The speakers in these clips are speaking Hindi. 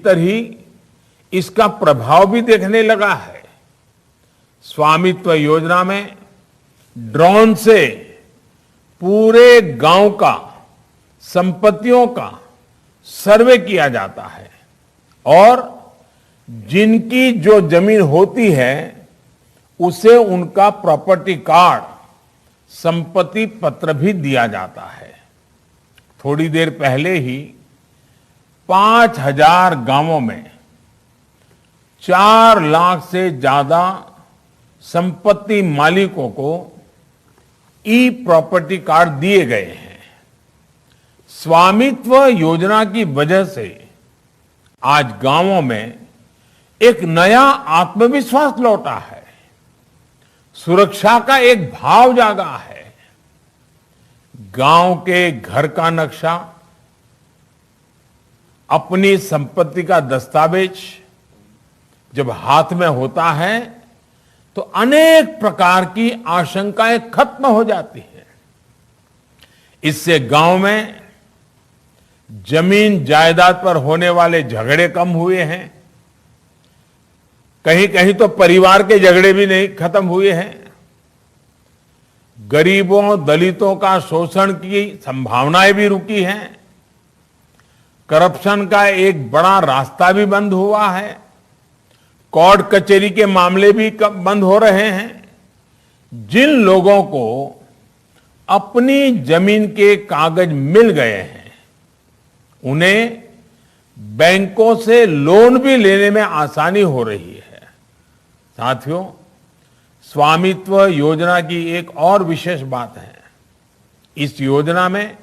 भीतर ही इसका प्रभाव भी देखने लगा है। स्वामित्व योजना में ड्रोन से पूरे गांव का संपत्तियों का सर्वे किया जाता है और जिनकी जो जमीन होती है उसे उनका प्रॉपर्टी कार्ड, संपत्ति पत्र भी दिया जाता है। थोड़ी देर पहले ही 5,000 गांवों में 4 लाख से ज्यादा संपत्ति मालिकों को ई प्रॉपर्टी कार्ड दिए गए हैं। स्वामित्व योजना की वजह से आज गांवों में एक नया आत्मविश्वास लौटा है, सुरक्षा का एक भाव जागा है। गांव के घर का नक्शा, अपनी संपत्ति का दस्तावेज जब हाथ में होता है तो अनेक प्रकार की आशंकाएं खत्म हो जाती हैं। इससे गांव में जमीन जायदाद पर होने वाले झगड़े कम हुए हैं। कहीं कहीं तो परिवार के झगड़े भी नहीं खत्म हुए हैं। गरीबों दलितों का शोषण की संभावनाएं भी रुकी हैं। करप्शन का एक बड़ा रास्ता भी बंद हुआ है। कोर्ट कचहरी के मामले भी बंद हो रहे हैं। जिन लोगों को अपनी जमीन के कागज मिल गए हैं उन्हें बैंकों से लोन भी लेने में आसानी हो रही है। साथियों, स्वामित्व योजना की एक और विशेष बात है, इस योजना में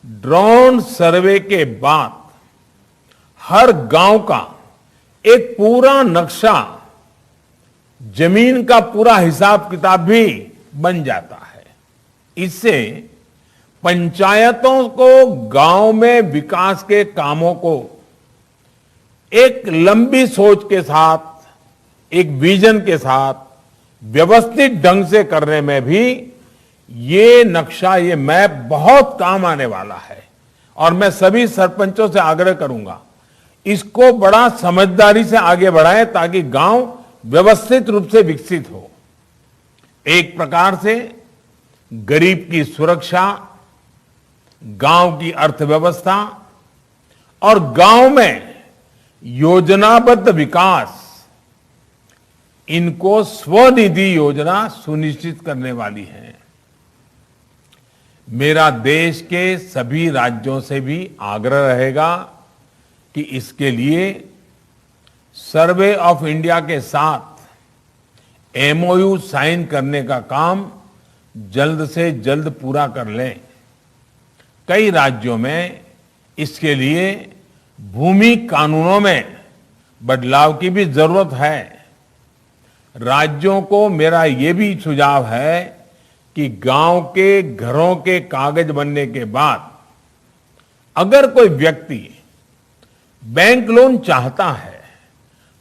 ड्रोन सर्वे के बाद हर गांव का एक पूरा नक्शा, जमीन का पूरा हिसाब किताब भी बन जाता है। इससे पंचायतों को गांव में विकास के कामों को एक लंबी सोच के साथ, एक विजन के साथ व्यवस्थित ढंग से करने में भी ये नक्शा, ये मैप बहुत काम आने वाला है। और मैं सभी सरपंचों से आग्रह करूंगा, इसको बड़ा समझदारी से आगे बढ़ाएं ताकि गांव व्यवस्थित रूप से विकसित हो। एक प्रकार से गरीब की सुरक्षा, गांव की अर्थव्यवस्था और गांव में योजनाबद्ध विकास, इनको स्वनिधि योजना सुनिश्चित करने वाली है। मेरा देश के सभी राज्यों से भी आग्रह रहेगा कि इसके लिए सर्वे ऑफ इंडिया के साथ एमओयू साइन करने का काम जल्द से जल्द पूरा कर लें। कई राज्यों में इसके लिए भूमि कानूनों में बदलाव की भी जरूरत है। राज्यों को मेरा ये भी सुझाव है कि गांव के घरों के कागज बनने के बाद अगर कोई व्यक्ति बैंक लोन चाहता है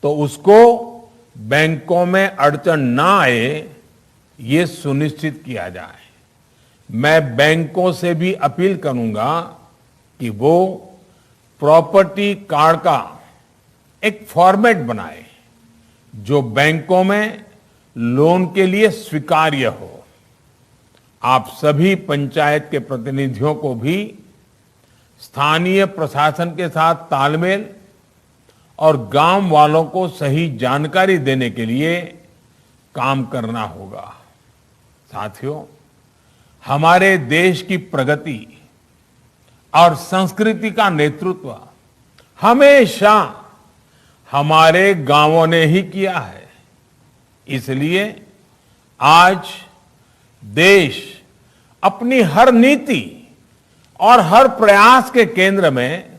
तो उसको बैंकों में अड़चन ना आए, ये सुनिश्चित किया जाए। मैं बैंकों से भी अपील करूंगा कि वो प्रॉपर्टी कार्ड का एक फॉर्मेट बनाए जो बैंकों में लोन के लिए स्वीकार्य हो। आप सभी पंचायत के प्रतिनिधियों को भी स्थानीय प्रशासन के साथ तालमेल और गांव वालों को सही जानकारी देने के लिए काम करना होगा। साथियों, हमारे देश की प्रगति और संस्कृति का नेतृत्व हमेशा हमारे गांवों ने ही किया है। इसलिए आज देश अपनी हर नीति और हर प्रयास के केंद्र में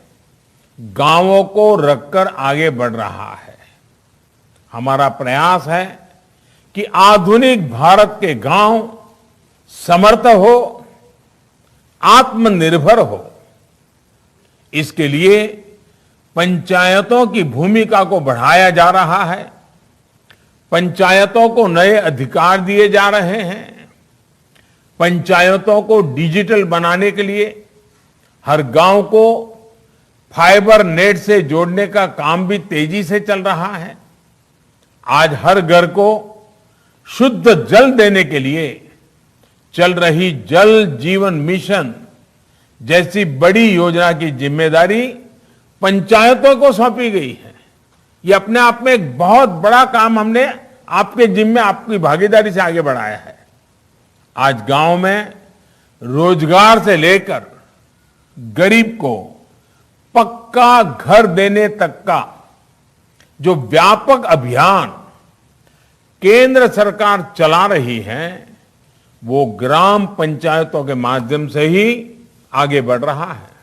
गांवों को रखकर आगे बढ़ रहा है। हमारा प्रयास है कि आधुनिक भारत के गांव समर्थ हो, आत्मनिर्भर हो। इसके लिए पंचायतों की भूमिका को बढ़ाया जा रहा है। पंचायतों को नए अधिकार दिए जा रहे हैं। पंचायतों को डिजिटल बनाने के लिए हर गांव को फाइबर नेट से जोड़ने का काम भी तेजी से चल रहा है। आज हर घर को शुद्ध जल देने के लिए चल रही जल जीवन मिशन जैसी बड़ी योजना की जिम्मेदारी पंचायतों को सौंपी गई है। ये अपने आप में एक बहुत बड़ा काम हमने आपके जिम्मे आपकी भागीदारी से आगे बढ़ाया है। आज गांव में रोजगार से लेकर गरीब को पक्का घर देने तक का जो व्यापक अभियान केंद्र सरकार चला रही है वो ग्राम पंचायतों के माध्यम से ही आगे बढ़ रहा है।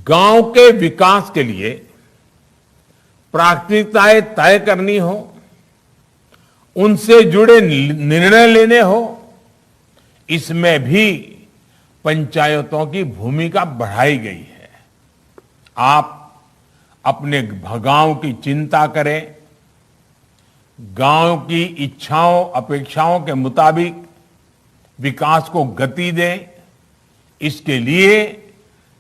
गांव के विकास के लिए प्राथमिकताएं तय करनी हो, उनसे जुड़े निर्णय लेने हो, इसमें भी पंचायतों की भूमिका बढ़ाई गई है। आप अपने गांव की चिंता करें, गांव की इच्छाओं अपेक्षाओं के मुताबिक विकास को गति दें। इसके लिए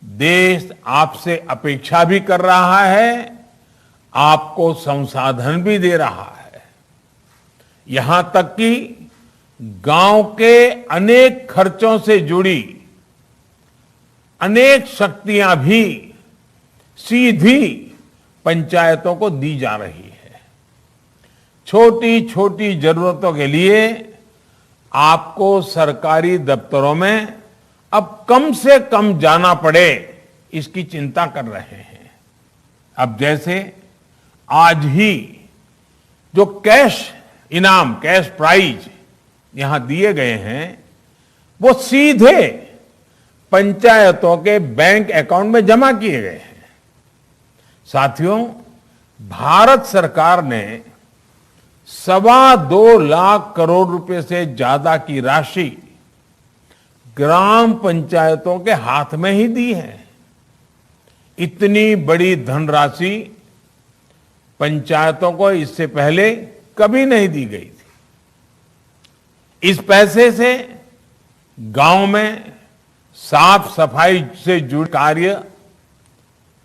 देश आपसे अपेक्षा भी कर रहा है, आपको संसाधन भी दे रहा है। यहां तक कि गांव के अनेक खर्चों से जुड़ी अनेक शक्तियां भी सीधी पंचायतों को दी जा रही है। छोटी छोटी जरूरतों के लिए आपको सरकारी दफ्तरों में अब कम से कम जाना पड़े, इसकी चिंता कर रहे हैं। अब जैसे आज ही जो कैश इनाम, कैश प्राइज यहां दिए गए हैं वो सीधे पंचायतों के बैंक अकाउंट में जमा किए गए हैं। साथियों, भारत सरकार ने 2.25 लाख करोड़ रुपए से ज्यादा की राशि ग्राम पंचायतों के हाथ में ही दी है। इतनी बड़ी धनराशि पंचायतों को इससे पहले कभी नहीं दी गई थी। इस पैसे से गांव में साफ सफाई से जुड़े कार्य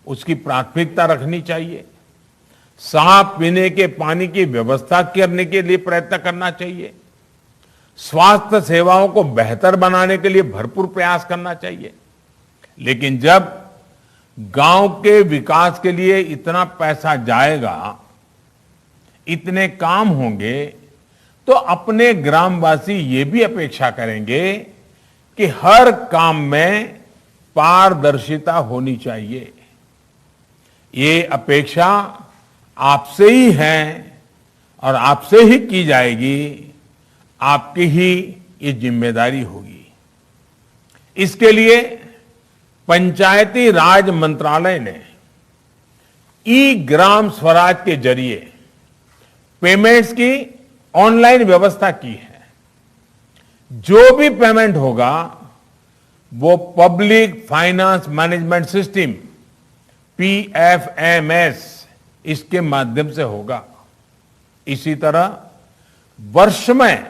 उसकी प्राथमिकता रखनी चाहिए। साफ पीने के पानी की व्यवस्था करने के लिए प्रयत्न करना चाहिए। स्वास्थ्य सेवाओं को बेहतर बनाने के लिए भरपूर प्रयास करना चाहिए। लेकिन जब गांव के विकास के लिए इतना पैसा जाएगा, इतने काम होंगे, तो अपने ग्रामवासी ये भी अपेक्षा करेंगे कि हर काम में पारदर्शिता होनी चाहिए। ये अपेक्षा आपसे ही है और आपसे ही की जाएगी। आपकी ही ये जिम्मेदारी होगी। इसके लिए पंचायती राज मंत्रालय ने ई ग्राम स्वराज के जरिए पेमेंट्स की ऑनलाइन व्यवस्था की है। जो भी पेमेंट होगा वो public finance management system PFMS इसके माध्यम से होगा। इसी तरह वर्ष में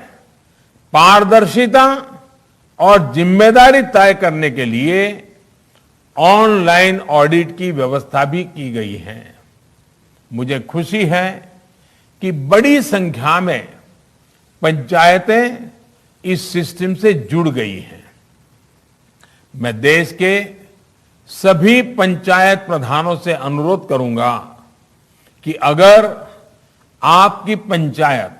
पारदर्शिता और जिम्मेदारी तय करने के लिए ऑनलाइन ऑडिट की व्यवस्था भी की गई है। मुझे खुशी है कि बड़ी संख्या में पंचायतें इस सिस्टम से जुड़ गई हैं। मैं देश के सभी पंचायत प्रधानों से अनुरोध करूंगा कि अगर आपकी पंचायत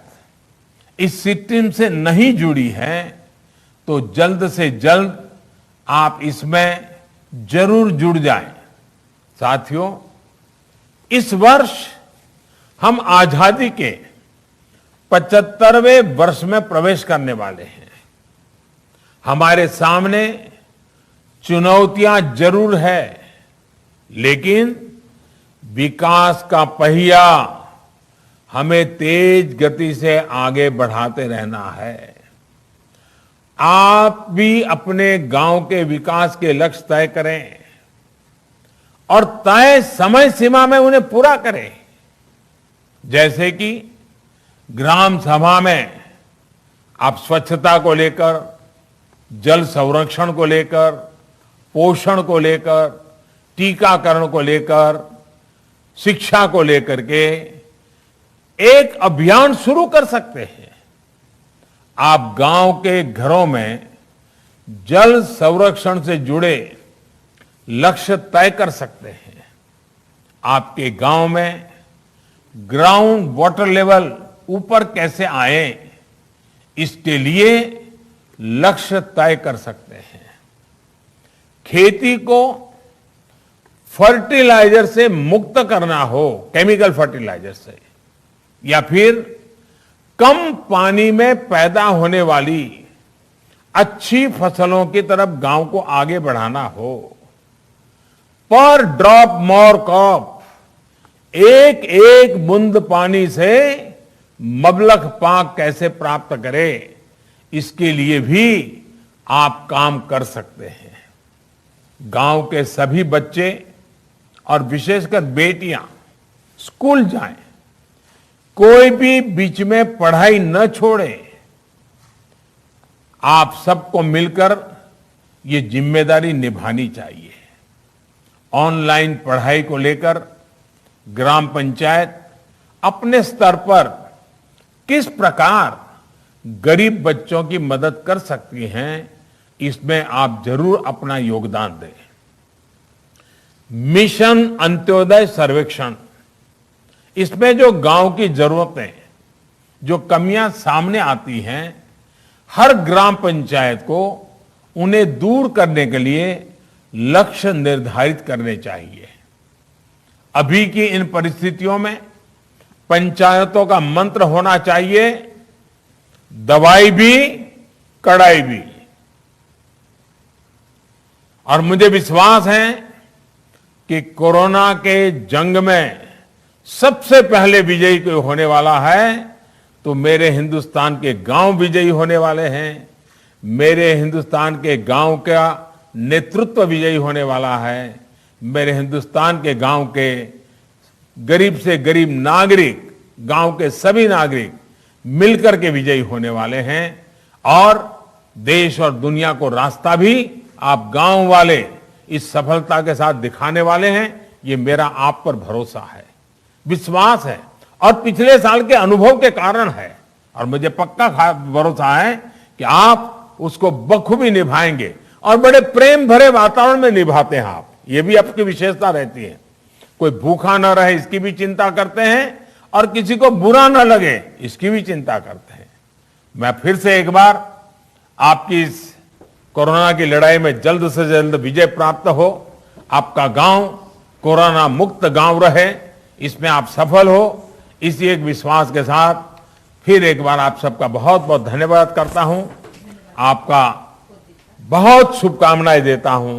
इस सिस्टम से नहीं जुड़ी है तो जल्द से जल्द आप इसमें जरूर जुड़ जाएं। साथियों, इस वर्ष हम आजादी के 75वें वर्ष में प्रवेश करने वाले हैं। हमारे सामने चुनौतियां जरूर है, लेकिन विकास का पहिया हमें तेज गति से आगे बढ़ाते रहना है। आप भी अपने गांव के विकास के लक्ष्य तय करें और तय समय सीमा में उन्हें पूरा करें। जैसे कि ग्राम सभा में आप स्वच्छता को लेकर, जल संरक्षण को लेकर, पोषण को लेकर, टीकाकरण को लेकर, शिक्षा को लेकर के एक अभियान शुरू कर सकते हैं। आप गांव के घरों में जल संरक्षण से जुड़े लक्ष्य तय कर सकते हैं। आपके गांव में ग्राउंड वाटर लेवल ऊपर कैसे आए, इसके लिए लक्ष्य तय कर सकते हैं। खेती को फर्टिलाइजर से मुक्त करना हो, केमिकल फर्टिलाइजर से, या फिर कम पानी में पैदा होने वाली अच्छी फसलों की तरफ गांव को आगे बढ़ाना हो, पर ड्रॉप मोर क्रॉप, एक एक बूंद पानी से मबलख पाक कैसे प्राप्त करें, इसके लिए भी आप काम कर सकते हैं। गांव के सभी बच्चे और विशेषकर बेटियां स्कूल जाएं, कोई भी बीच में पढ़ाई न छोड़े। आप सबको मिलकर ये जिम्मेदारी निभानी चाहिए। ऑनलाइन पढ़ाई को लेकर ग्राम पंचायत अपने स्तर पर किस प्रकार गरीब बच्चों की मदद कर सकती हैं, इसमें आप जरूर अपना योगदान दें। मिशन अंत्योदय सर्वेक्षण, इसमें जो गांव की जरूरतें, जो कमियां सामने आती हैं, हर ग्राम पंचायत को उन्हें दूर करने के लिए लक्ष्य निर्धारित करने चाहिए। अभी की इन परिस्थितियों में पंचायतों का मंत्र होना चाहिए, दवाई भी कड़ाई भी। और मुझे विश्वास है कि कोरोना के जंग में सबसे पहले विजयी कोई होने वाला है तो मेरे हिंदुस्तान के गांव विजयी होने वाले हैं। मेरे हिंदुस्तान के गांव का नेतृत्व विजयी होने वाला है। मेरे हिंदुस्तान के गांव के गरीब से गरीब नागरिक, गांव के सभी नागरिक मिलकर के विजयी होने वाले हैं। और देश और दुनिया को रास्ता भी आप गांव वाले इस सफलता के साथ दिखाने वाले हैं। ये मेरा आप पर भरोसा है, विश्वास है और पिछले साल के अनुभव के कारण है। और मुझे पक्का भरोसा है कि आप उसको बखूबी निभाएंगे और बड़े प्रेम भरे वातावरण में निभाते हैं आप। ये भी आपकी विशेषता रहती है। कोई भूखा न रहे इसकी भी चिंता करते हैं और किसी को बुरा न लगे इसकी भी चिंता करते हैं। मैं फिर से एक बार आपकी इस कोरोना की लड़ाई में जल्द से जल्द विजय प्राप्त हो, आपका गांव कोरोना मुक्त गांव रहे, इसमें आप सफल हो, इसी एक विश्वास के साथ फिर एक बार आप सबका बहुत बहुत धन्यवाद करता हूं। आपका बहुत शुभकामनाएं देता हूं।